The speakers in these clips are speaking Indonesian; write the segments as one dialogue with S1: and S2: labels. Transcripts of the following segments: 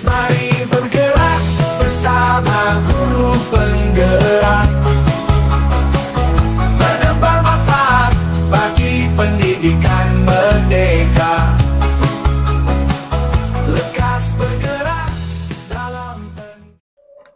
S1: Mari bergerak bersama guru penggerak, menebar manfaat bagi pendidikan merdeka. Lekas bergerak dalam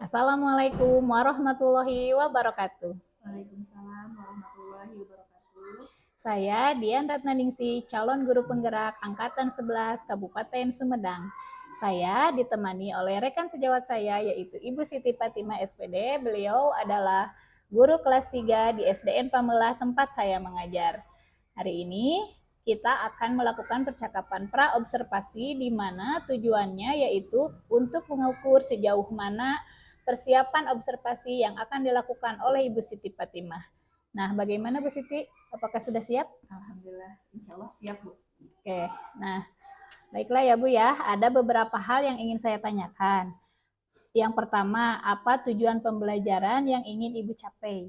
S2: Assalamualaikum warahmatullahi wabarakatuh.
S3: Waalaikumsalam warahmatullahi wabarakatuh.
S2: Saya Dian Ratnaningsih, calon guru penggerak Angkatan 11 Kabupaten Sumedang. Saya ditemani oleh rekan sejawat saya yaitu Ibu Siti Fatimah SPD. Beliau adalah guru kelas 3 di SDN Pamelah tempat saya mengajar. Hari ini kita akan melakukan percakapan pra-observasi di mana tujuannya yaitu untuk mengukur sejauh mana persiapan observasi yang akan dilakukan oleh Ibu Siti Fatimah. Nah, bagaimana Bu Siti? Apakah sudah siap?
S3: Alhamdulillah, insya Allah siap Bu.
S2: Oke, nah baiklah ya Bu ya, ada beberapa hal yang ingin saya tanyakan. Yang pertama, apa tujuan pembelajaran yang ingin Ibu capai?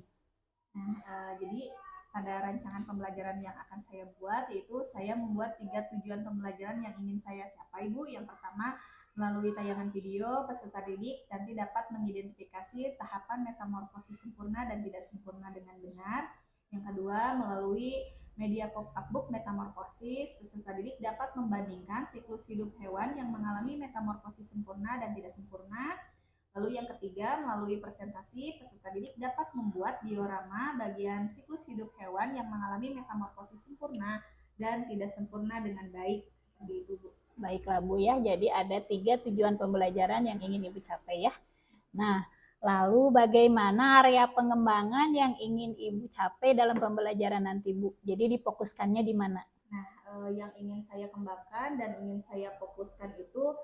S3: Jadi pada rancangan pembelajaran yang akan saya buat, yaitu saya membuat 3 tujuan pembelajaran yang ingin saya capai Bu. Yang pertama, melalui tayangan video, peserta didik nanti dapat mengidentifikasi tahapan metamorfosis sempurna dan tidak sempurna dengan benar. Yang kedua, melalui media pop-up book metamorfosis, peserta didik dapat membandingkan siklus hidup hewan yang mengalami metamorfosis sempurna dan tidak sempurna. Lalu yang ketiga, melalui presentasi, peserta didik dapat membuat diorama bagian siklus hidup hewan yang mengalami metamorfosis sempurna dan tidak sempurna dengan baik. Seperti itu Bu.
S2: Baiklah Bu ya, jadi ada 3 tujuan pembelajaran yang ingin Ibu capai ya. Nah, lalu bagaimana area pengembangan yang ingin Ibu capai dalam pembelajaran nanti Bu? Jadi difokuskannya di mana?
S3: Nah, yang ingin saya kembangkan dan ingin saya fokuskan itu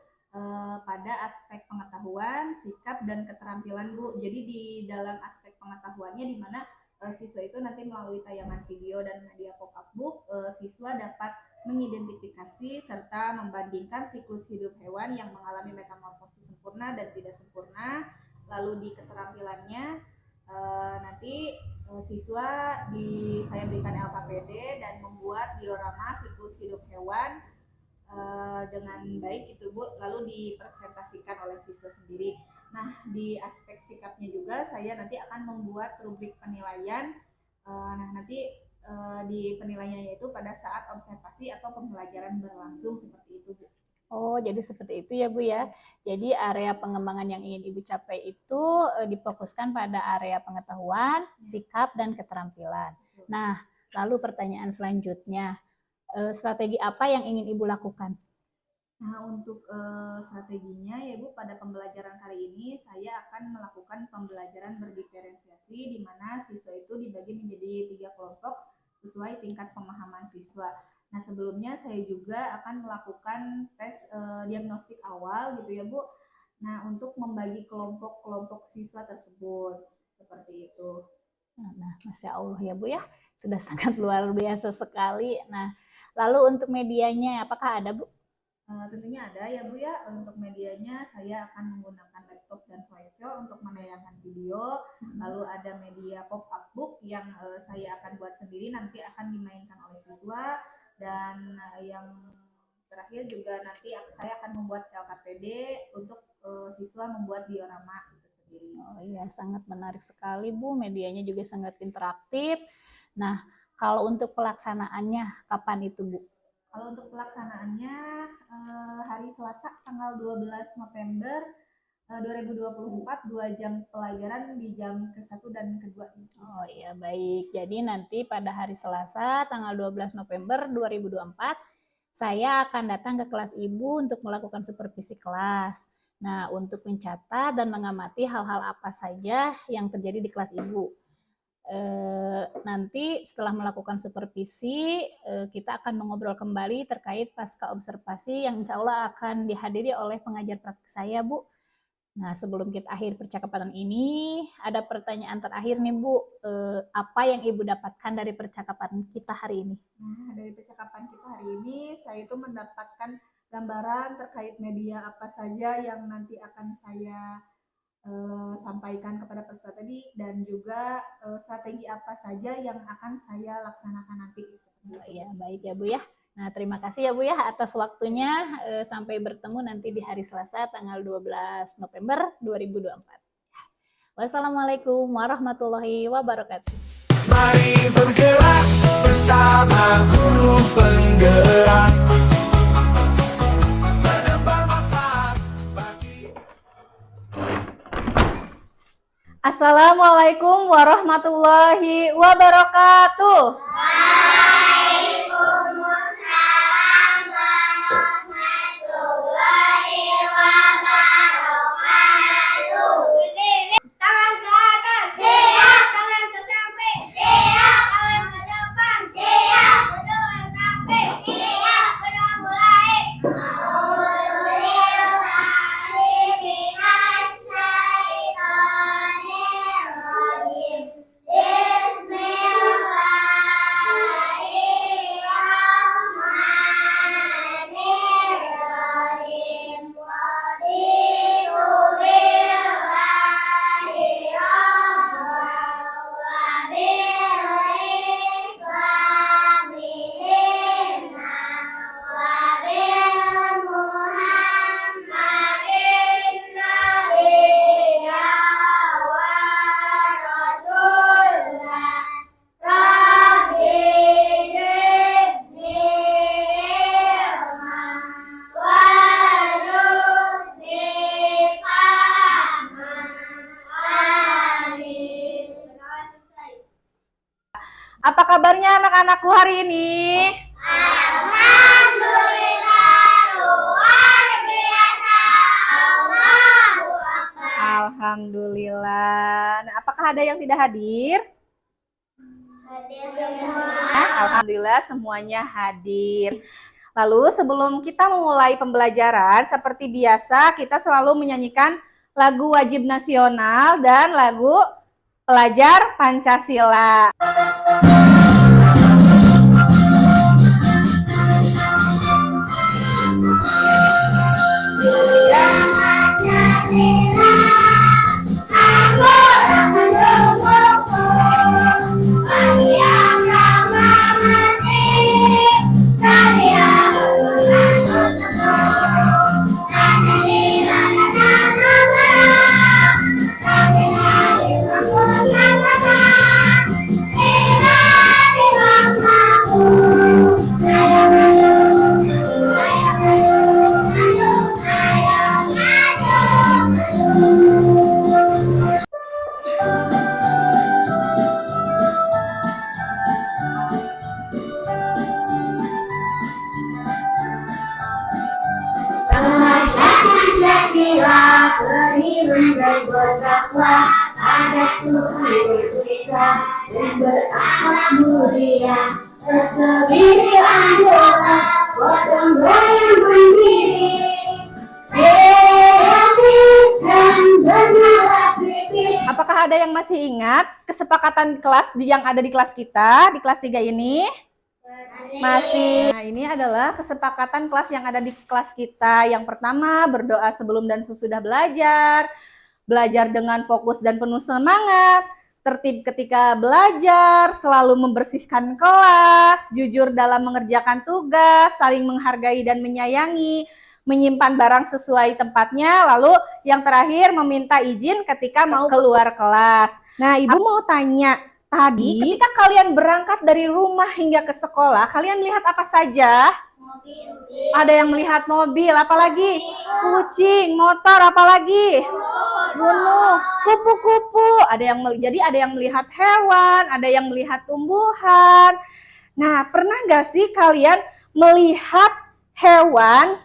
S3: pada aspek pengetahuan, sikap, dan keterampilan Bu. Jadi di dalam aspek pengetahuannya di mana siswa itu nanti melalui tayangan video dan media pop-up book, siswa dapat mengidentifikasi serta membandingkan siklus hidup hewan yang mengalami metamorfosis sempurna dan tidak sempurna. Lalu di keterampilannya nanti siswa saya berikan LKPD dan membuat diorama siklus hidup hewan dengan baik itu Bu, lalu dipresentasikan oleh siswa sendiri. Nah, di aspek sikapnya juga saya nanti akan membuat rubrik penilaian. Nah, nanti di penilaiannya itu pada saat observasi atau pembelajaran berlangsung seperti itu Bu.
S2: Oh, jadi seperti itu ya Bu ya. Jadi area pengembangan yang ingin Ibu capai itu difokuskan pada area pengetahuan, sikap, dan keterampilan. Nah, lalu pertanyaan selanjutnya, strategi apa yang ingin Ibu lakukan?
S3: Nah, untuk strateginya ya Bu, pada pembelajaran kali ini saya akan melakukan pembelajaran berdiferensiasi di mana siswa itu dibagi menjadi 3 kelompok sesuai tingkat pemahaman siswa. Nah, sebelumnya saya juga akan melakukan tes diagnostik awal gitu ya Bu. Nah, untuk membagi kelompok-kelompok siswa tersebut seperti itu.
S2: Nah, Masya Allah ya Bu ya, sudah sangat luar biasa sekali. Nah, lalu untuk medianya apakah ada Bu?
S3: Tentunya ada ya Bu ya. Untuk medianya saya akan menggunakan laptop dan proyektor untuk menayangkan video. Lalu ada media pop-up book yang saya akan buat sendiri, nanti akan dimainkan oleh siswa. Dan yang terakhir juga nanti saya akan membuat LKPD untuk siswa membuat diorama itu sendiri.
S2: Oh iya, sangat menarik sekali Bu, medianya juga sangat interaktif. Nah, kalau untuk pelaksanaannya kapan itu Bu?
S3: Kalau untuk pelaksanaannya hari Selasa tanggal 12 November 2024, 2 jam pelajaran di jam ke-1 dan ke-2.
S2: Oh iya, baik. Jadi nanti pada hari Selasa tanggal 12 November 2024 saya akan datang ke kelas Ibu untuk melakukan supervisi kelas. Nah, untuk mencatat dan mengamati hal-hal apa saja yang terjadi di kelas Ibu. Nanti setelah melakukan supervisi kita akan mengobrol kembali terkait pasca observasi yang insya Allah akan dihadiri oleh pengajar praktik saya Bu. Nah, sebelum kita akhir percakapan ini ada pertanyaan terakhir nih Bu, apa yang Ibu dapatkan dari percakapan kita hari ini?
S3: Nah, dari percakapan kita hari ini saya itu mendapatkan gambaran terkait media apa saja yang nanti akan saya sampaikan kepada peserta didik dan juga strategi apa saja yang akan saya laksanakan nanti.
S2: Ya, baik ya Bu ya. Nah, terima kasih ya Bu ya atas waktunya. Sampai bertemu nanti di hari Selasa tanggal 12 November 2024. Wassalamualaikum warahmatullahi wabarakatuh.
S1: Mari bergerak bersama guru penggerak, menebar manfaat bagi.
S2: Assalamualaikum warahmatullahi wabarakatuh.
S4: Tangan ke atas, siap. Tangan ke samping, siap. Tangan ke depan, siap. Kedua sampai, siap. Kedua mulai.
S2: Apa kabarnya anak-anakku hari ini? Alhamdulillah. Nah, apakah ada yang tidak hadir? Alhamdulillah semuanya hadir. Lalu sebelum kita memulai pembelajaran, seperti biasa kita selalu menyanyikan lagu wajib nasional dan lagu pelajar Pancasila.
S4: Beriman dan bertakwa pada Tuhan yang Esa dan berakhlak mulia, berkebinekaan doa, gotong royong mandiri, kreatif dan bernalar kritis.
S2: Apakah ada yang masih ingat kesepakatan kelas yang ada di kelas kita, di kelas 3 ini? Masih. Nah, ini adalah kesepakatan kelas yang ada di kelas kita. Yang pertama, berdoa sebelum dan sesudah belajar. Belajar dengan fokus dan penuh semangat. Tertib ketika belajar, selalu membersihkan kelas, jujur dalam mengerjakan tugas, saling menghargai dan menyayangi, menyimpan barang sesuai tempatnya. Lalu yang terakhir, meminta izin ketika mau keluar kelas. Nah, Ibu mau tanya, tadi ketika kalian berangkat dari rumah hingga ke sekolah, kalian melihat apa saja? Ada yang melihat mobil, apalagi? Kucing, motor, apalagi? Gunung, kupu-kupu. Ada yang melihat hewan, ada yang melihat tumbuhan. Nah, pernah nggak sih kalian melihat hewan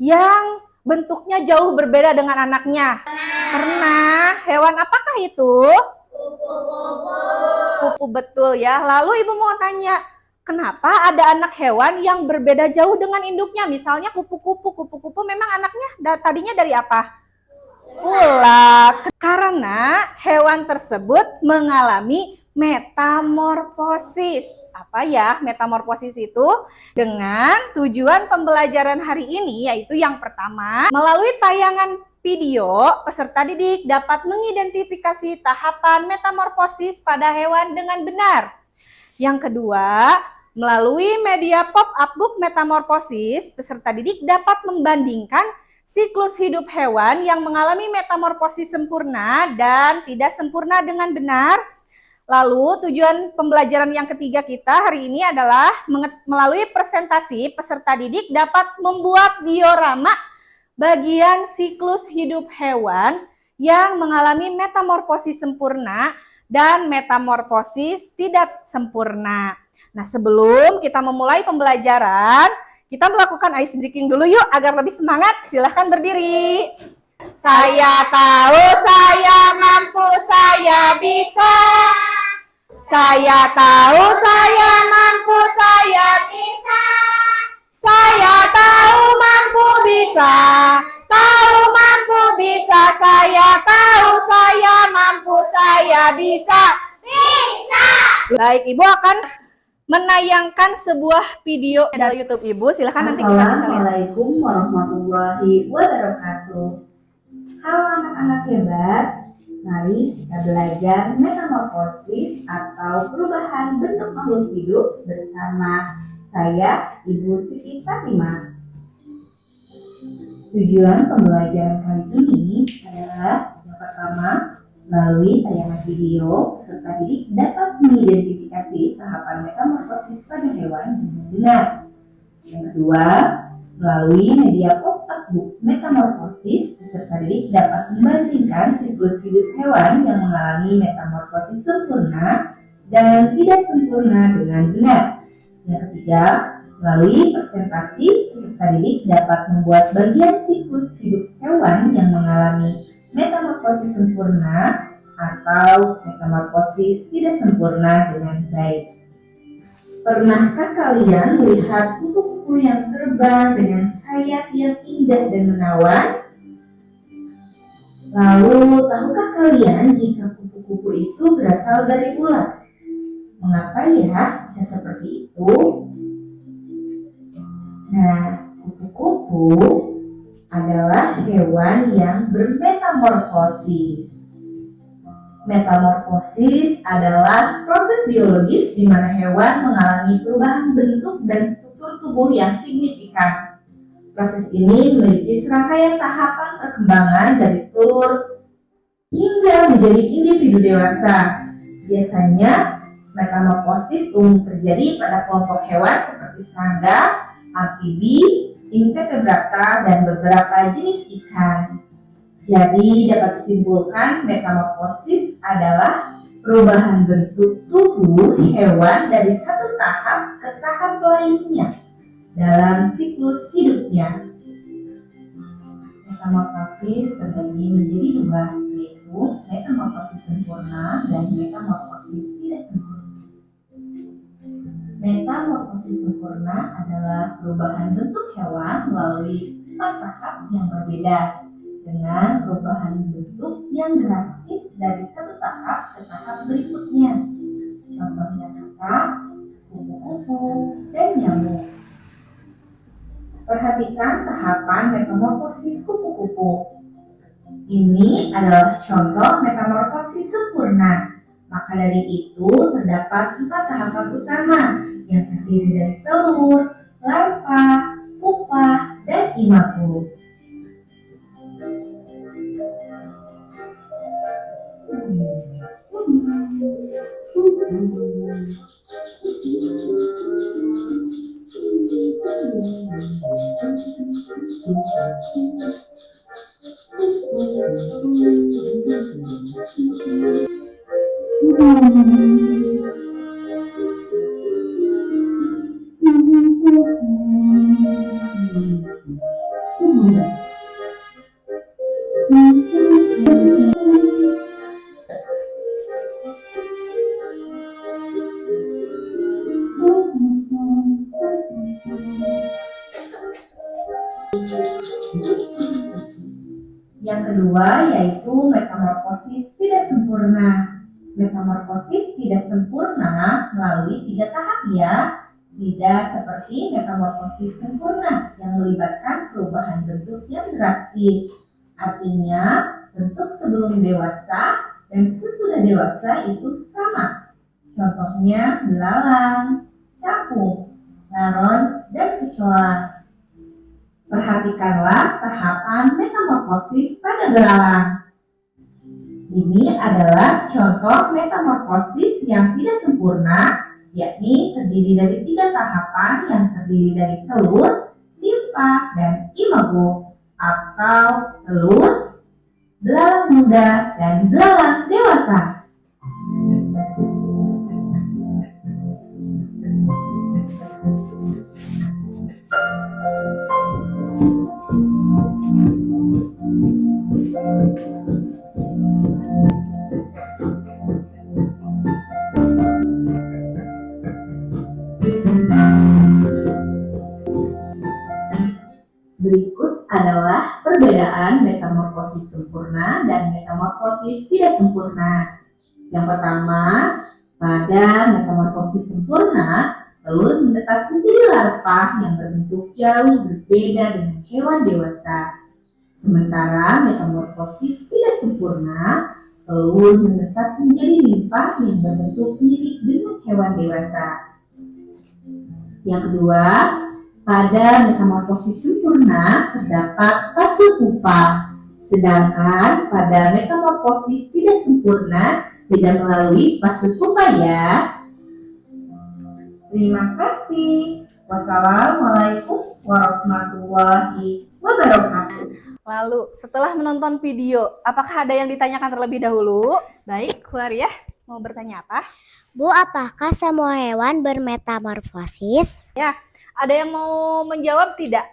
S2: yang bentuknya jauh berbeda dengan anaknya? Pernah. Hewan apakah itu? Kupu, betul ya. Lalu Ibu mau tanya, kenapa ada anak hewan yang berbeda jauh dengan induknya? Misalnya kupu-kupu. Kupu-kupu memang anaknya tadinya dari apa? Ulat. Karena hewan tersebut mengalami metamorfosis. Apa ya metamorfosis itu? Dengan tujuan pembelajaran hari ini, yaitu yang pertama, melalui tayangan video, peserta didik dapat mengidentifikasi tahapan metamorfosis pada hewan dengan benar. Yang kedua,
S5: Melalui media pop-up book Metamorfosis, peserta didik dapat membandingkan siklus hidup hewan yang mengalami metamorfosis sempurna dan tidak sempurna dengan benar. Lalu tujuan pembelajaran yang ketiga kita hari ini adalah melalui presentasi, peserta didik dapat membuat diorama bagian siklus hidup hewan yang mengalami metamorfosis sempurna dan metamorfosis tidak sempurna. Nah, sebelum kita memulai pembelajaran, kita melakukan ice breaking dulu yuk agar lebih semangat. Silahkan berdiri. Saya tahu, saya mampu, saya bisa. Saya tahu, saya mampu, saya bisa. Saya tahu, mampu, bisa. Tahu, mampu, bisa. Saya tahu, saya mampu, saya bisa.
S4: Bisa.
S5: Baik, Ibu akan menayangkan sebuah video dari YouTube Ibu. Silahkan nanti kita bisa lihat.
S6: Assalamualaikum warahmatullahi wabarakatuh. Halo anak-anak hebat, mari kita belajar metamorfosis atau perubahan bentuk makhluk hidup bersama saya, Ibu Siti Fatimah. Tujuan pembelajaran kali ini adalah yang pertama, melalui tayangan video, peserta didik dapat mengidentifikasi tahapan metamorfosis pada hewan dengan benar. Yang kedua, melalui media pop-up book Metamorfosis, peserta didik dapat membandingkan siklus hidup hewan yang mengalami metamorfosis sempurna dan tidak sempurna dengan benar. Yang ketiga, melalui presentasi, peserta didik dapat membuat bagian siklus hidup hewan yang mengalami metamorfosis sempurna atau metamorfosis tidak sempurna dengan baik. Pernahkah kalian melihat kupu-kupu yang terbang dengan sayap yang indah dan menawan? Lalu, tahukah kalian jika kupu-kupu itu berasal dari ulat? Mengapa ya bisa seperti itu? Nah, kupu-kupu adalah hewan yang bermetamorfosis. Metamorfosis adalah proses biologis di mana hewan mengalami perubahan bentuk dan struktur tubuh yang signifikan. Proses ini memiliki serangkaian tahapan perkembangan dari telur hingga menjadi individu dewasa. Biasanya, metamorfosis umum terjadi pada kelompok hewan seperti serangga, amfibi, invertebrata, dan beberapa jenis ikan. Jadi dapat disimpulkan metamorfosis adalah perubahan bentuk tubuh hewan dari satu tahap ke tahap lainnya dalam siklus hidupnya. Metamorfosis terbagi menjadi dua, yaitu metamorfosis sempurna dan metamorfosis tidak sempurna. Metamorfosis sempurna adalah perubahan bentuk hewan melalui 4 tahap yang berbeda, dengan perubahan bentuk yang drastis dari satu tahap ke tahap berikutnya. Contohnya kakak, kupu-kupu, dan nyamuk. Perhatikan tahapan metamorfosis kupu-kupu. Ini adalah contoh metamorfosis sempurna. Maka dari itu terdapat 4 tahapan utama yang terdiri dari telur, larva, pupa, dan imago. Yang kedua yaitu metamorfosis tidak sempurna. Metamorfosis tidak sempurna melalui 3 tahap ya. Tidak seperti metamorfosis sempurna yang melibatkan perubahan bentuk yang drastis. Artinya bentuk sebelum dewasa dan sesudah dewasa itu sama. Contohnya belalang, capung, laron, dan kecoa. Perhatikanlah tahapan metamorfosis pada belalang. Ini adalah contoh metamorfosis yang tidak sempurna, yakni terdiri dari 3 tahapan yang terdiri dari telur, nimfa, dan imago, atau telur, belalang muda, dan belalang dewasa. Berikut adalah perbedaan metamorfosis sempurna dan metamorfosis tidak sempurna. Yang pertama, pada metamorfosis sempurna, telur menetas menjadi larva yang berbentuk jauh berbeda dengan hewan dewasa. Sementara metamorfosis tidak sempurna, telur menetas menjadi nimfa yang berbentuk mirip dengan hewan dewasa. Yang kedua, pada metamorfosis sempurna terdapat fase pupa, sedangkan pada metamorfosis tidak sempurna tidak melalui fase pupa ya. Terima kasih. Wassalamualaikum warahmatullahi wabarakatuh.
S5: Lalu, setelah menonton video, apakah ada yang ditanyakan terlebih dahulu? Baik, Huaria, mau bertanya apa?
S4: Bu, apakah semua hewan bermetamorfosis?
S5: Ya, ada yang mau menjawab tidak?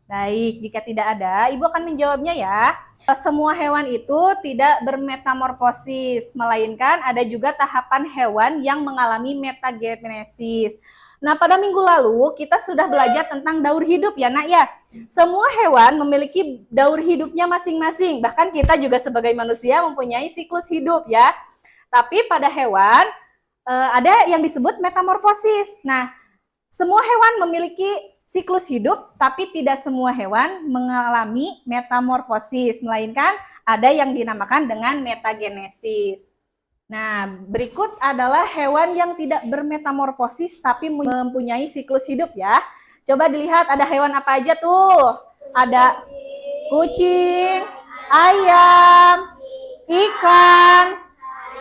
S5: Baik, jika tidak ada, Ibu akan menjawabnya ya. Semua hewan itu tidak bermetamorfosis, melainkan ada juga tahapan hewan yang mengalami metagenesis. Nah, pada minggu lalu kita sudah belajar tentang daur hidup ya nak ya. Semua hewan memiliki daur hidupnya masing-masing. Bahkan kita juga sebagai manusia mempunyai siklus hidup ya. Tapi pada hewan ada yang disebut metamorfosis. Nah, semua hewan memiliki siklus hidup, tapi tidak semua hewan mengalami metamorfosis, melainkan ada yang dinamakan dengan metagenesis. Nah, berikut adalah hewan yang tidak bermetamorfosis, tapi mempunyai siklus hidup ya. Coba dilihat ada hewan apa aja tuh. Ada kucing, ayam, ikan,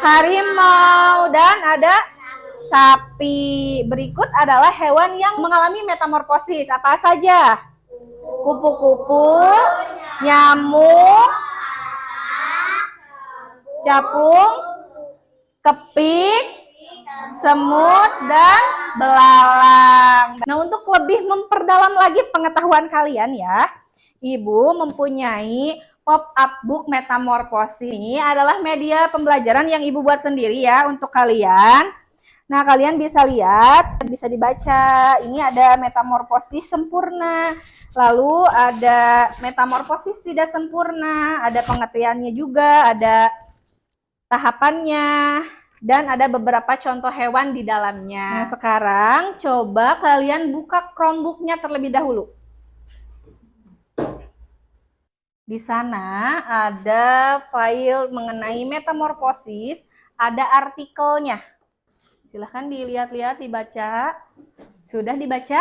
S5: harimau, dan ada sapi. Berikut adalah hewan yang mengalami metamorfosis. Apa saja? Kupu-kupu, nyamuk, capung, kepik, semut, dan belalang. Nah, untuk lebih memperdalam lagi pengetahuan kalian ya, Ibu mempunyai pop-up book metamorfosis. Ini adalah media pembelajaran yang Ibu buat sendiri ya untuk kalian. Nah, kalian bisa lihat, bisa dibaca. Ini ada metamorfosis sempurna, lalu ada metamorfosis tidak sempurna, ada pengertiannya juga, ada tahapannya, dan ada beberapa contoh hewan di dalamnya. Nah, sekarang coba kalian buka Chromebook-nya terlebih dahulu. Di sana ada file mengenai metamorfosis, ada artikelnya. Silahkan dilihat-lihat, dibaca. Sudah dibaca?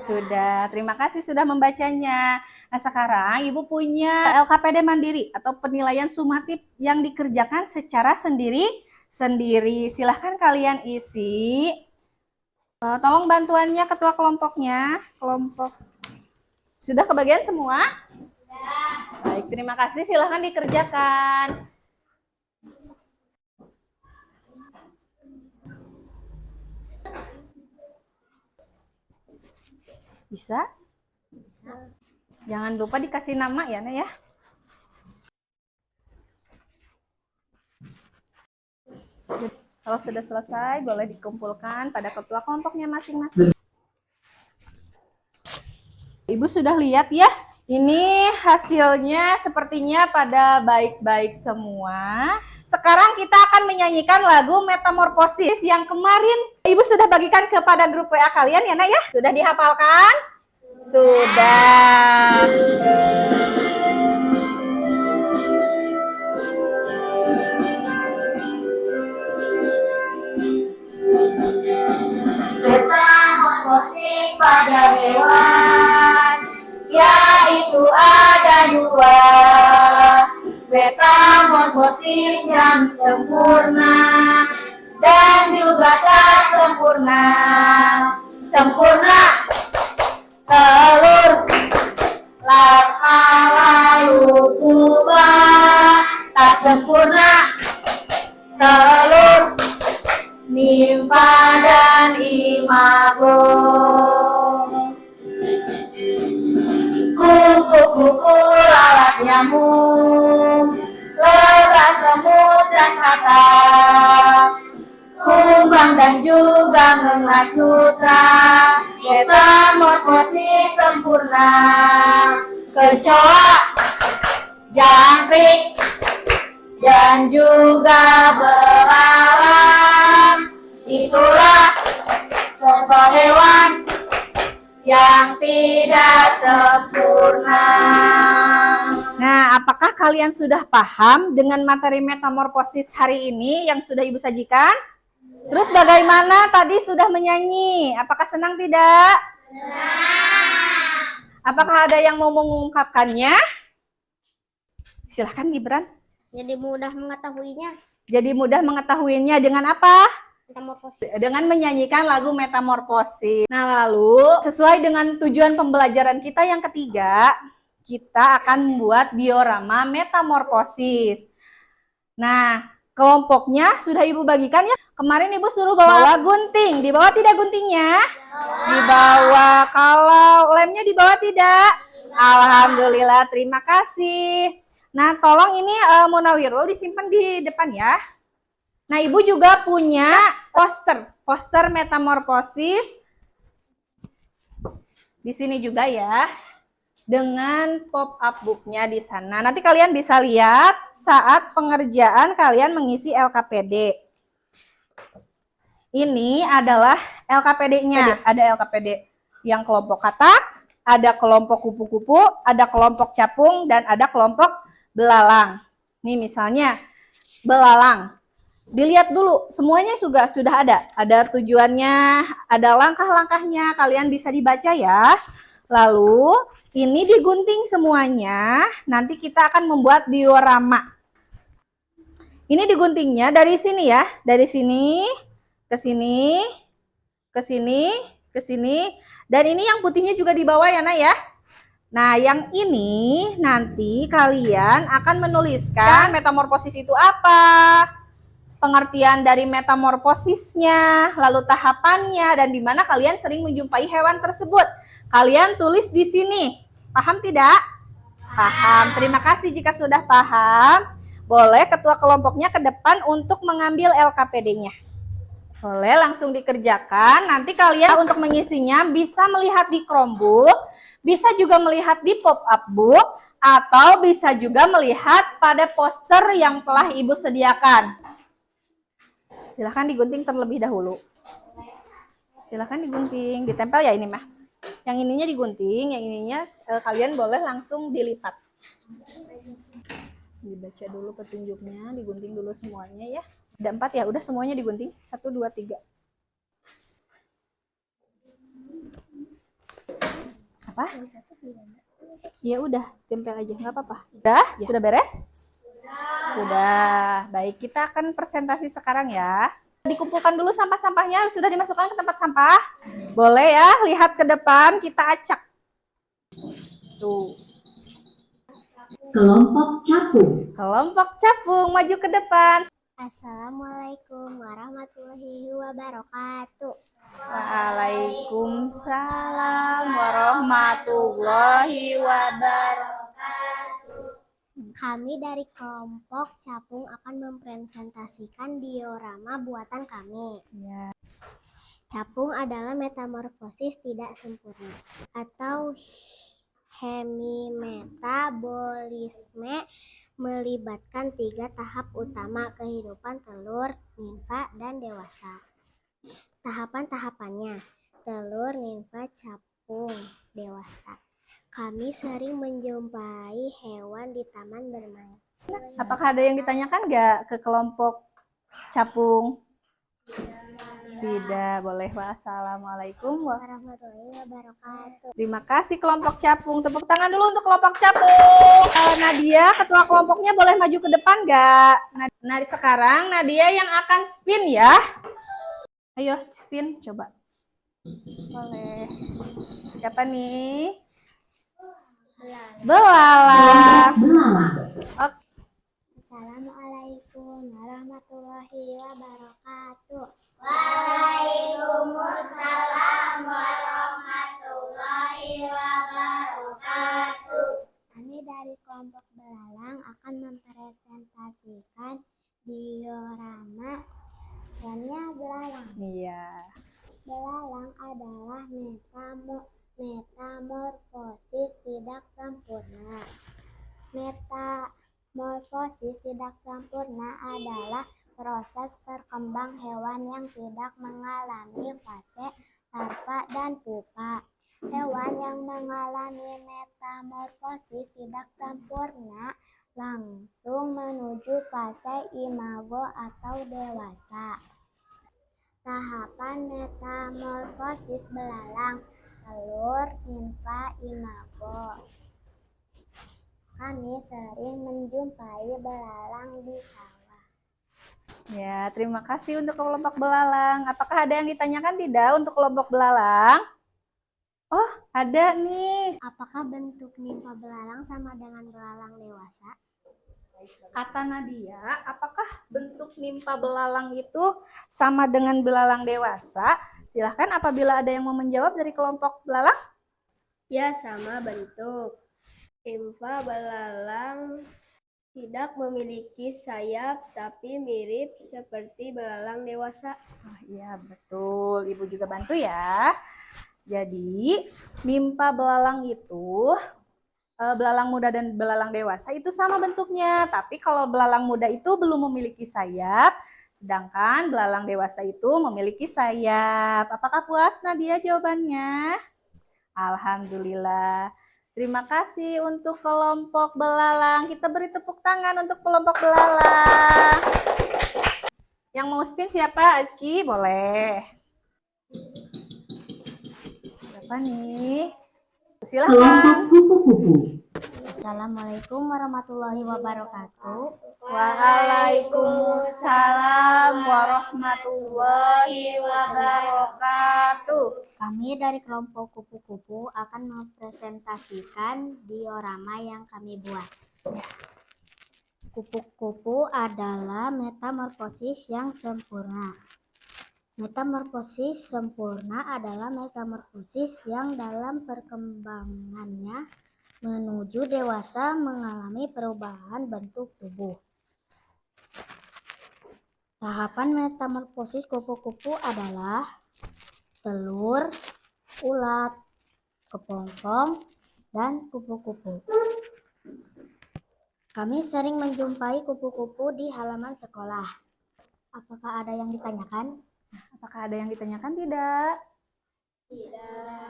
S5: Sudah. Terima kasih sudah membacanya. Nah, sekarang Ibu punya LKPD mandiri atau penilaian sumatif yang dikerjakan secara sendiri-sendiri. Silahkan kalian isi. Tolong bantuannya ketua kelompoknya. Sudah kebagian semua? Baik, terima kasih. Silahkan dikerjakan. Bisa? Bisa. Jangan lupa dikasih nama ya, Nak ya. Kalau sudah selesai, boleh dikumpulkan pada ketua kelompoknya masing-masing. Ibu sudah lihat ya, ini hasilnya sepertinya pada baik-baik semua. Sekarang kita akan menyanyikan lagu Metamorfosis yang kemarin Ibu sudah bagikan kepada grup WA kalian ya nak ya? Sudah dihafalkan? Sudah. metamorfosis yang sempurna dan juga tak sempurna. Sempurna telur, larva lalu pupa. Tak sempurna telur, nimfa dan imago. Kupu-kupu, lalat nyamuk, lebah semut dan katak, kumbang dan juga ngengat sutra, metamorfosis sempurna. Kecoa, jangkrik, dan juga belalang, itulah contoh hewan yang tidak sempurna. Nah, apakah kalian sudah paham dengan materi metamorfosis hari ini yang sudah Ibu sajikan? Terus bagaimana tadi sudah menyanyi? Apakah senang tidak? Senang. Apakah ada yang mau mengungkapkannya? Silahkan Gibran.
S4: Jadi mudah mengetahuinya.
S5: Jadi mudah mengetahuinya dengan apa?
S4: Metamorfosis.
S5: Dengan menyanyikan lagu Metamorfosis. Nah, lalu sesuai dengan tujuan pembelajaran kita yang ketiga, kita akan membuat diorama metamorfosis. Nah, kelompoknya sudah Ibu bagikan ya. Kemarin Ibu suruh bawa gunting. Dibawa tidak guntingnya? Dibawa. Kalau lemnya dibawa tidak? Alhamdulillah, terima kasih. Nah, tolong ini Munawirul disimpan di depan ya. Nah, Ibu juga punya poster metamorfosis di sini juga ya, dengan pop-up booknya di sana. Nanti kalian bisa lihat saat pengerjaan kalian mengisi LKPD. Ini adalah LKPD-nya. Ada LKPD yang kelompok katak, ada kelompok kupu-kupu, ada kelompok capung, dan ada kelompok belalang. Nih misalnya belalang. Dilihat dulu, semuanya juga sudah ada. Ada tujuannya, ada langkah-langkahnya, kalian bisa dibaca ya. Lalu, ini digunting semuanya, nanti kita akan membuat diorama. Ini diguntingnya dari sini ya, dari sini, ke sini, ke sini, ke sini. Dan ini yang putihnya juga di bawah ya Nak ya. Nah, yang ini nanti kalian akan menuliskan metamorfosis itu apa, pengertian dari metamorfosisnya, lalu tahapannya, dan di mana kalian sering menjumpai hewan tersebut. Kalian tulis di sini. Paham tidak? Paham. Terima kasih jika sudah paham. Boleh ketua kelompoknya ke depan untuk mengambil LKPD-nya. Boleh langsung dikerjakan. Nanti kalian untuk mengisinya bisa melihat di Chromebook, bisa juga melihat di pop-up book, atau bisa juga melihat pada poster yang telah Ibu sediakan. Silahkan digunting terlebih dahulu. Silahkan digunting, ditempel ya ini mah. Yang ininya digunting, yang ininya kalian boleh langsung dilipat. Dibaca dulu petunjuknya, digunting dulu semuanya ya. Ada 4 ya, udah semuanya digunting. 1, 2, 3. Apa? Ya udah, tempel aja, nggak apa-apa. Udah? Ya. Sudah beres? Sudah. Baik, kita akan presentasi sekarang ya. Dikumpulkan dulu sampah-sampahnya, sudah dimasukkan ke tempat sampah. Boleh ya, lihat ke depan, kita acak. Tuh.
S6: Kelompok capung.
S5: Kelompok capung, maju ke depan.
S4: Assalamualaikum warahmatullahi wabarakatuh.
S5: Waalaikumsalam warahmatullahi wabarakatuh.
S4: Kami dari kelompok capung akan mempresentasikan diorama buatan kami.
S5: Ya.
S4: Capung adalah metamorfosis tidak sempurna atau hemimetabolisme, melibatkan 3 tahap utama kehidupan telur, nimfa, dan dewasa. Tahapan-tahapannya: telur, nimfa, capung, dewasa. Kami sering menjumpai hewan di taman bermain.
S5: Apakah ada yang ditanyakan nggak ke kelompok capung? Tidak, boleh. Wassalamualaikum
S4: warahmatullahi wabarakatuh.
S5: Terima kasih kelompok capung. Tepuk tangan dulu untuk kelompok capung. Nadia, ketua kelompoknya boleh maju ke depan nggak? Nah, sekarang Nadia yang akan spin ya. Ayo spin, coba. Boleh. Siapa nih? Belalang. Oke.
S4: Assalamualaikum warahmatullahi wabarakatuh.
S7: Waalaikumsalam warahmatullahi wabarakatuh.
S4: Kami dari kelompok belalang akan mempresentasikan diorama hewannya belalang.
S5: Iya.
S4: Belalang adalah metamorfosis tidak sempurna. Metamorfosis tidak sempurna adalah proses berkembang hewan yang tidak mengalami fase larva dan pupa. Hewan yang mengalami metamorfosis tidak sempurna langsung menuju fase imago atau dewasa. Tahapan metamorfosis belalang: telur, nimfa, imago. Kami sering menjumpai belalang di sawah.
S5: Ya, terima kasih untuk kelompok belalang. Apakah ada yang ditanyakan tidak untuk kelompok belalang? Oh, ada nih.
S4: Apakah bentuk nimfa belalang sama dengan belalang dewasa?
S5: Kata Nadia, apakah bentuk nimfa belalang itu sama dengan belalang dewasa? Silahkan apabila ada yang mau menjawab dari kelompok belalang.
S7: Ya, sama bentuk. Nimfa belalang tidak memiliki sayap tapi mirip seperti belalang dewasa.
S5: Oh, iya, betul. Ibu juga bantu ya. Jadi, nimfa belalang itu belalang muda dan belalang dewasa itu sama bentuknya, tapi kalau belalang muda itu belum memiliki sayap, sedangkan belalang dewasa itu memiliki sayap. Apakah puas Nadia jawabannya? Alhamdulillah. Terima kasih untuk kelompok belalang. Kita beri tepuk tangan untuk kelompok belalang. Yang mau spin siapa? Azki, boleh. Siapa nih? Silakan.
S4: Assalamualaikum warahmatullahi wabarakatuh.
S5: Waalaikumsalam warahmatullahi wabarakatuh.
S4: Kami dari kelompok kupu-kupu akan mempresentasikan diorama yang kami buat. Kupu-kupu adalah metamorfosis yang sempurna. Metamorfosis sempurna adalah metamorfosis yang dalam perkembangannya menuju dewasa mengalami perubahan bentuk tubuh. Tahapan metamorfosis kupu-kupu adalah telur, ulat, kepompong, dan kupu-kupu. Kami sering menjumpai kupu-kupu di halaman sekolah. Apakah ada yang ditanyakan?
S5: Apakah ada yang ditanyakan tidak?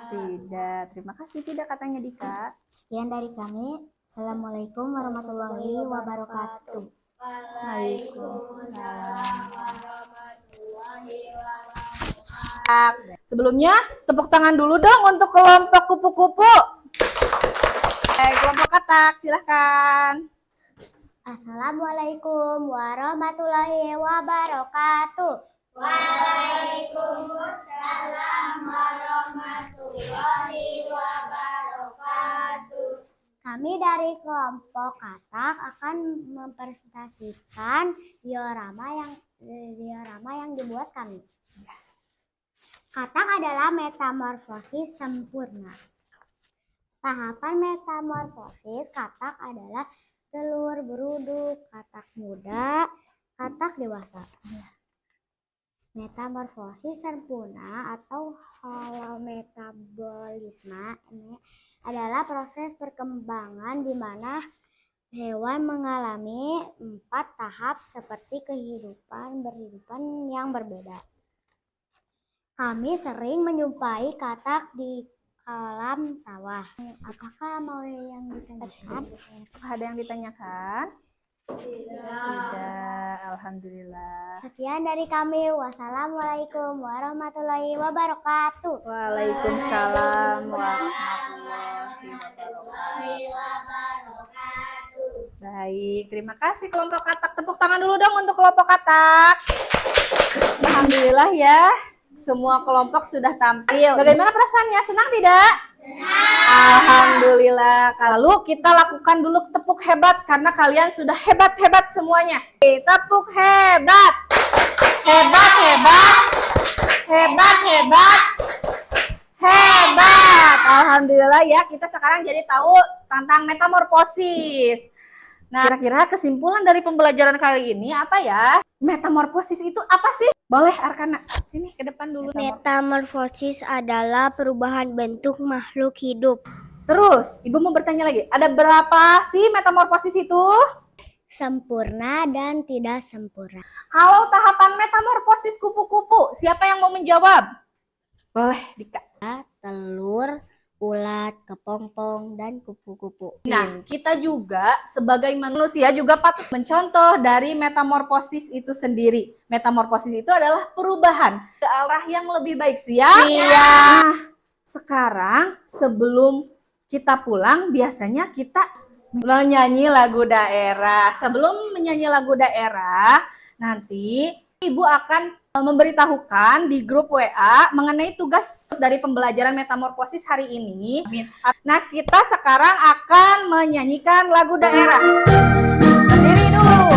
S5: Tidak. Terima kasih tidak katanya Dika.
S4: Sekian dari kami. Assalamualaikum warahmatullahi wabarakatuh.
S5: Waalaikumsalam warahmatullahi wabarakatuh. Sebelumnya tepuk tangan dulu dong untuk kelompok kupu-kupu. Kelompok katak silahkan.
S4: Assalamualaikum warahmatullahi wabarakatuh.
S7: Waalaikumsalam warahmatullahi wabarakatuh.
S4: Kami dari kelompok katak akan mempresentasikan diorama yang dibuat kami. Katak adalah metamorfosis sempurna. Tahapan metamorfosis katak adalah telur beruduk, katak muda, katak dewasa. Metamorfosis sempurna atau holometabolisme adalah proses perkembangan di mana hewan mengalami 4 tahap seperti berhidupan yang berbeda. Kami sering menjumpai katak di kolam sawah. Apakah mau yang ditanyakan?
S5: Ada yang ditanyakan?
S2: Tidak. Alhamdulillah.
S4: Sekian dari kami. Wassalamualaikum warahmatullahi wabarakatuh.
S2: Waalaikumsalam warahmatullahi wabarakatuh. Baik, terima kasih kelompok katak. Tepuk tangan dulu dong untuk kelompok katak. Alhamdulillah ya, semua kelompok sudah tampil. Bagaimana perasaannya? Senang tidak? Alhamdulillah. Lalu kita lakukan dulu tepuk hebat karena kalian sudah hebat-hebat semuanya. Tepuk hebat. Hebat, hebat. Hebat, hebat. Hebat. Alhamdulillah ya, kita sekarang jadi tahu tentang metamorfosis. Nah, kira-kira kesimpulan dari pembelajaran kali ini apa ya? Metamorfosis itu apa sih? Boleh Arkana, sini ke depan dulu.
S4: Metamorfosis adalah perubahan bentuk makhluk hidup.
S2: Terus, Ibu mau bertanya lagi, ada berapa sih metamorfosis itu?
S4: Sempurna dan tidak sempurna.
S2: Kalau tahapan metamorfosis kupu-kupu, siapa yang mau menjawab? Boleh, Dika.
S4: Telur, ulat, kepompong, dan kupu-kupu.
S2: Nah, kita juga sebagai manusia juga patut mencontoh dari metamorfosis itu sendiri. Metamorfosis itu adalah perubahan ke arah yang lebih baik. Siap? Nah, sekarang sebelum kita pulang, biasanya kita menyanyi lagu daerah. Sebelum menyanyi lagu daerah, nanti Ibu akan memberitahukan di grup WA mengenai tugas dari pembelajaran metamorfosis hari ini. Nah, kita sekarang akan menyanyikan lagu daerah. Berdiri dulu.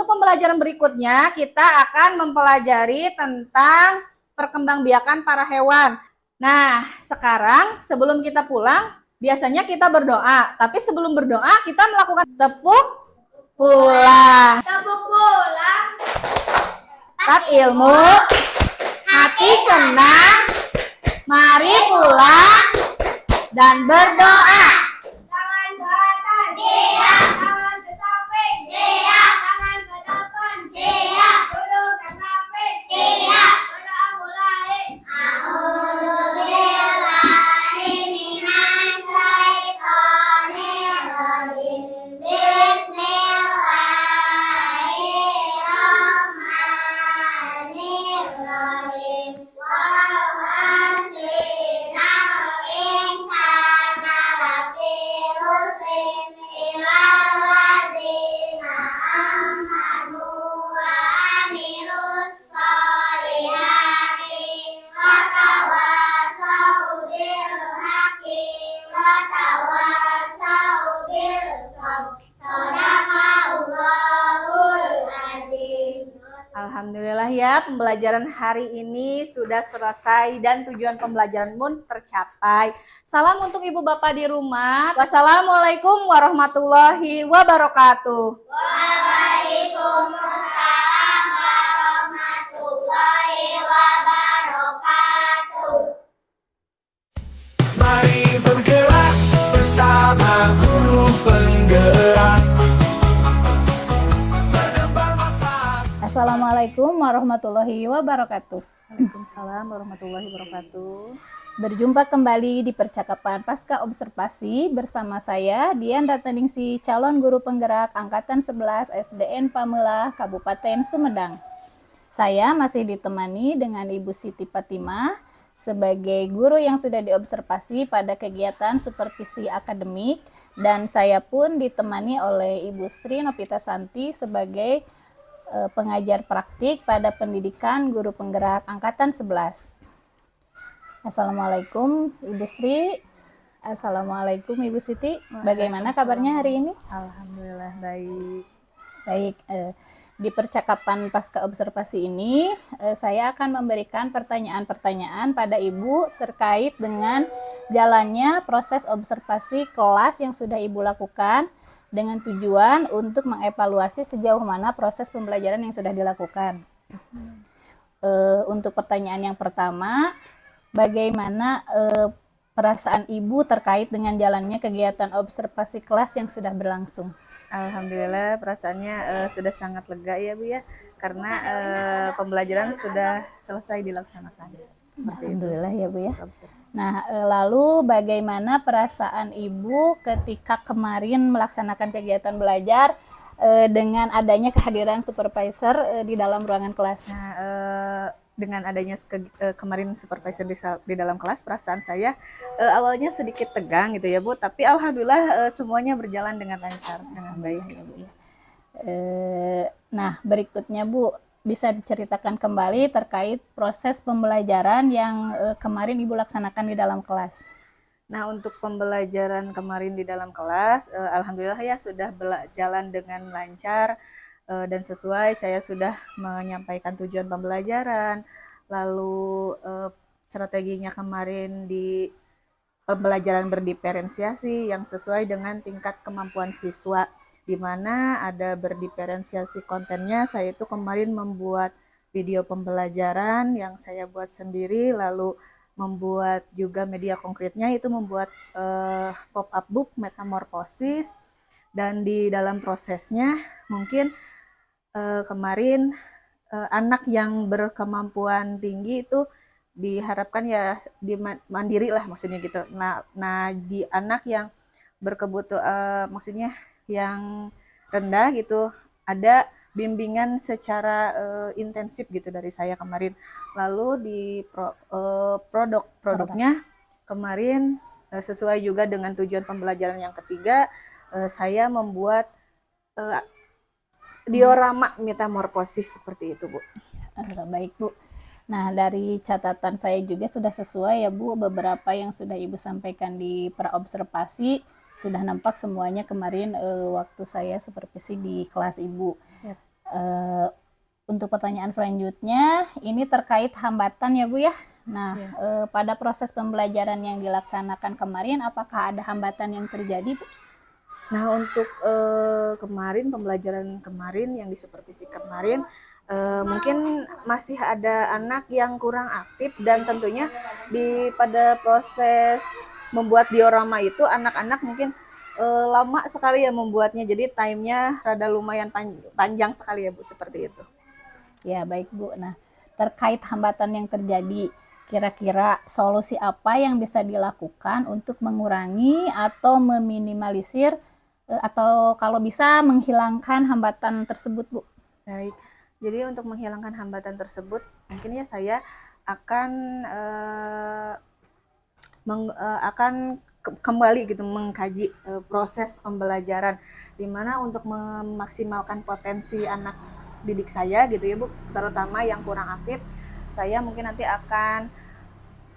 S2: Pembelajaran berikutnya kita akan mempelajari tentang perkembangbiakan para hewan. Nah, sekarang sebelum kita pulang, biasanya kita berdoa. Tapi sebelum berdoa, kita melakukan tepuk pulang.
S4: Tepuk pulang.
S2: Tat ilmu, hati senang, mari pulang dan berdoa.
S4: Tangan ke atas. Siap. Tangan ke samping. Siap. Tangan ke depan. Siap. Duduk ke samping. Siap. Berdoa mulai. A'udzubillahi minasyaitonirrajim. Bismillahirrahmanirrahim. Wal asri innal insana
S5: Semoga pembelajaran hari ini sudah selesai dan tujuan pembelajaran pun tercapai. Salam untuk ibu bapak di rumah. Wassalamualaikum warahmatullahi wabarakatuh.
S4: Waalaikumsalam warahmatullahi wabarakatuh.
S1: Mari bergerak bersama guru penggerak, menebar manfaat.
S2: Assalamualaikum warahmatullahi wabarakatuh.
S5: Waalaikumsalam warahmatullahi wabarakatuh.
S2: Berjumpa kembali di percakapan pasca observasi bersama saya Dian Ratnaningsih, calon guru penggerak angkatan 11 SDN Pamelah, Kabupaten Sumedang. Saya masih ditemani dengan Ibu Siti Fatimah sebagai guru yang sudah diobservasi pada kegiatan supervisi akademik, dan saya pun ditemani oleh Ibu Sri Novita Santi sebagai pengajar praktik pada pendidikan guru penggerak angkatan 11. Assalamualaikum Ibu Sri. Assalamualaikum Ibu Siti. Bagaimana kabarnya hari ini?
S5: Alhamdulillah baik.
S2: Baik, di percakapan pasca observasi ini saya akan memberikan pertanyaan-pertanyaan pada Ibu terkait dengan jalannya proses observasi kelas yang sudah Ibu lakukan dengan tujuan untuk mengevaluasi sejauh mana proses pembelajaran yang sudah dilakukan. Untuk pertanyaan yang pertama, bagaimana perasaan Ibu terkait dengan jalannya kegiatan observasi kelas yang sudah berlangsung?
S5: Alhamdulillah perasaannya sudah sangat lega ya Bu ya, karena pembelajaran sudah selesai dilaksanakan.
S2: Alhamdulillah ya Bu ya. Nah, lalu bagaimana perasaan Ibu ketika kemarin melaksanakan kegiatan belajar dengan adanya kehadiran supervisor di dalam ruangan kelas?
S5: Nah, dengan adanya kemarin supervisor di dalam kelas, perasaan saya awalnya sedikit tegang gitu ya Bu, tapi alhamdulillah semuanya berjalan dengan lancar, dengan baik ya Bu ya. Nah, berikutnya Bu, bisa diceritakan kembali terkait proses pembelajaran yang kemarin Ibu laksanakan di dalam kelas. Nah, untuk pembelajaran kemarin di dalam kelas, alhamdulillah ya sudah berjalan dengan lancar dan sesuai. Saya sudah menyampaikan tujuan pembelajaran, lalu strateginya kemarin di pembelajaran berdiferensiasi yang sesuai dengan tingkat kemampuan siswa, di mana ada berdiferensiasi kontennya. Saya itu kemarin membuat video pembelajaran yang saya buat sendiri, lalu membuat juga media konkretnya itu membuat pop-up book metamorfosis, dan di dalam prosesnya mungkin kemarin anak yang berkemampuan tinggi itu diharapkan ya mandiri lah maksudnya gitu. Nah di anak yang berkebutuhan maksudnya yang rendah gitu ada bimbingan secara intensif gitu dari saya kemarin. Lalu di produknya kemarin sesuai juga dengan tujuan pembelajaran yang ketiga, saya membuat diorama metamorfosis seperti itu Bu.
S2: Baik Bu. Nah, dari catatan saya juga sudah sesuai ya Bu, beberapa yang sudah Ibu sampaikan di praobservasi sudah nampak semuanya kemarin waktu saya supervisi di kelas Ibu.
S5: Yep.
S2: Untuk pertanyaan selanjutnya, ini terkait hambatan ya Bu ya. Nah, pada proses pembelajaran yang dilaksanakan kemarin, apakah ada hambatan yang terjadi Bu?
S5: Nah, untuk kemarin pembelajaran kemarin yang disupervisi kemarin, mungkin masih ada anak yang kurang aktif, dan tentunya pada proses membuat diorama itu anak-anak mungkin lama sekali ya membuatnya, jadi time-nya rada lumayan panjang sekali ya Bu, seperti itu.
S2: Ya baik Bu. Nah, terkait hambatan yang terjadi, kira-kira solusi apa yang bisa dilakukan untuk mengurangi atau meminimalisir atau kalau bisa menghilangkan hambatan tersebut Bu?
S5: Baik, jadi untuk menghilangkan hambatan tersebut mungkin ya saya akan kembali gitu mengkaji proses pembelajaran, dimana untuk memaksimalkan potensi anak didik saya gitu ya Bu, terutama yang kurang aktif, saya mungkin nanti akan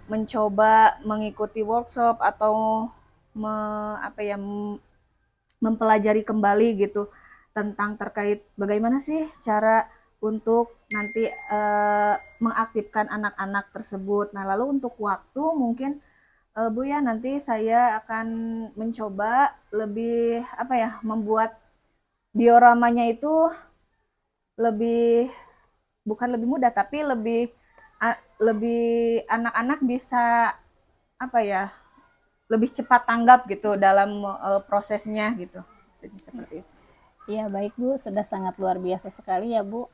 S5: mencoba mengikuti workshop atau mempelajari kembali gitu tentang terkait bagaimana sih cara untuk nanti mengaktifkan anak-anak tersebut. Nah, lalu untuk waktu mungkin Bu ya, nanti saya akan mencoba lebih membuat dioramanya itu lebih, bukan lebih mudah, tapi lebih anak-anak bisa lebih cepat tanggap gitu dalam prosesnya gitu. Seperti itu.
S2: Iya baik Bu, sudah sangat luar biasa sekali ya Bu.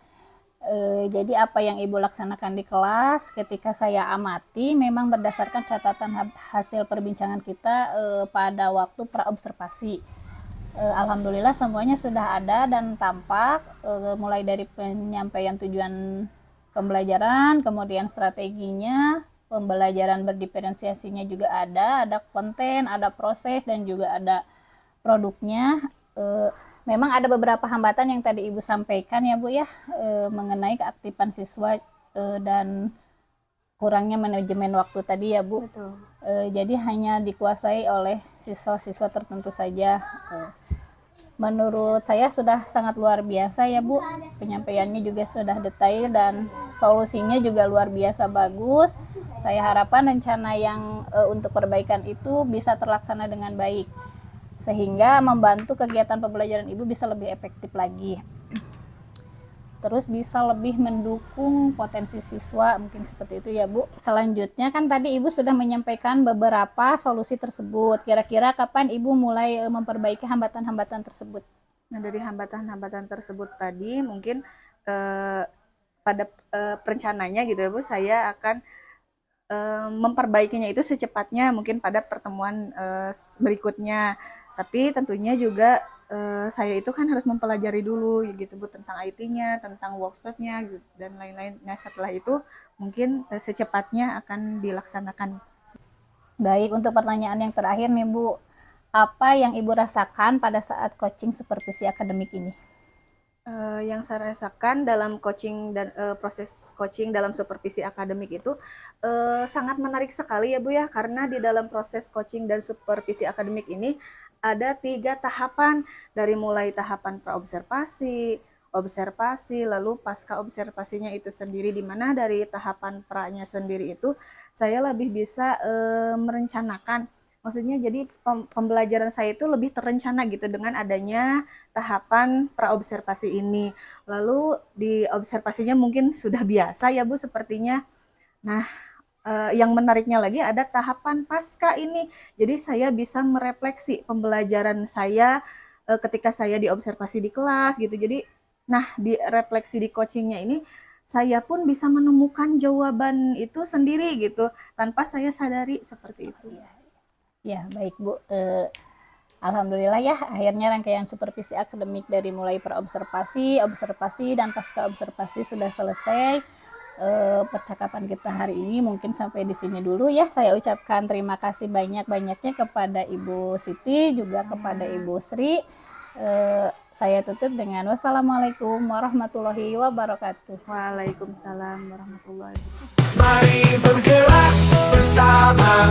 S2: Jadi apa yang Ibu laksanakan di kelas ketika saya amati memang berdasarkan catatan hasil perbincangan kita pada waktu praobservasi. Alhamdulillah semuanya sudah ada dan tampak, mulai dari penyampaian tujuan pembelajaran, kemudian strateginya, pembelajaran berdiferensiasinya juga ada konten, ada proses, dan juga ada produknya. Memang ada beberapa hambatan yang tadi Ibu sampaikan ya Bu ya, mengenai keaktifan siswa dan kurangnya manajemen waktu tadi ya Bu.
S5: Betul.
S2: Jadi hanya dikuasai oleh siswa-siswa tertentu saja. Menurut saya sudah sangat luar biasa ya Bu, penyampaiannya juga sudah detail dan solusinya juga luar biasa bagus. Saya harapkan rencana yang untuk perbaikan itu bisa terlaksana dengan baik, sehingga membantu kegiatan pembelajaran Ibu bisa lebih efektif lagi. Terus bisa lebih mendukung potensi siswa, mungkin seperti itu ya Bu. Selanjutnya kan tadi Ibu sudah menyampaikan beberapa solusi tersebut. Kira-kira kapan Ibu mulai memperbaiki hambatan-hambatan tersebut?
S5: Nah, dari hambatan-hambatan tersebut tadi mungkin pada perencananya gitu ya Bu, saya akan memperbaikinya itu secepatnya mungkin pada pertemuan berikutnya. Tapi tentunya juga saya itu kan harus mempelajari dulu gitu Bu tentang IT-nya, tentang workshop-nya gitu, dan lain-lain. Nah, setelah itu mungkin secepatnya akan dilaksanakan.
S2: Baik, untuk pertanyaan yang terakhir nih Bu, apa yang Ibu rasakan pada saat coaching supervisi akademik ini?
S5: Yang saya rasakan dalam coaching dan proses coaching dalam supervisi akademik itu sangat menarik sekali ya Bu ya, karena di dalam proses coaching dan supervisi akademik ini ada 3 tahapan, dari mulai tahapan praobservasi, observasi, lalu pasca observasinya itu sendiri, di mana dari tahapan pra-nya sendiri itu saya lebih bisa merencanakan. Maksudnya jadi pembelajaran saya itu lebih terencana gitu dengan adanya tahapan praobservasi ini. Lalu di observasinya mungkin sudah biasa ya Bu sepertinya. Nah, yang menariknya lagi ada tahapan pasca ini. Jadi saya bisa merefleksi pembelajaran saya ketika saya diobservasi di kelas gitu. Jadi di refleksi di coachingnya ini saya pun bisa menemukan jawaban itu sendiri gitu tanpa saya sadari, seperti itu.
S2: Ya baik Bu, alhamdulillah ya akhirnya rangkaian supervisi akademik dari mulai praobservasi, observasi, dan pasca observasi sudah selesai. Percakapan kita hari ini mungkin sampai di sini dulu ya. Saya ucapkan terima kasih banyak-banyaknya kepada Ibu Siti, juga kepada Ibu Sri. Saya tutup dengan wassalamualaikum warahmatullahi wabarakatuh.
S5: Waalaikumsalam warahmatullahi wabarakatuh.
S1: Mari bergerak bersama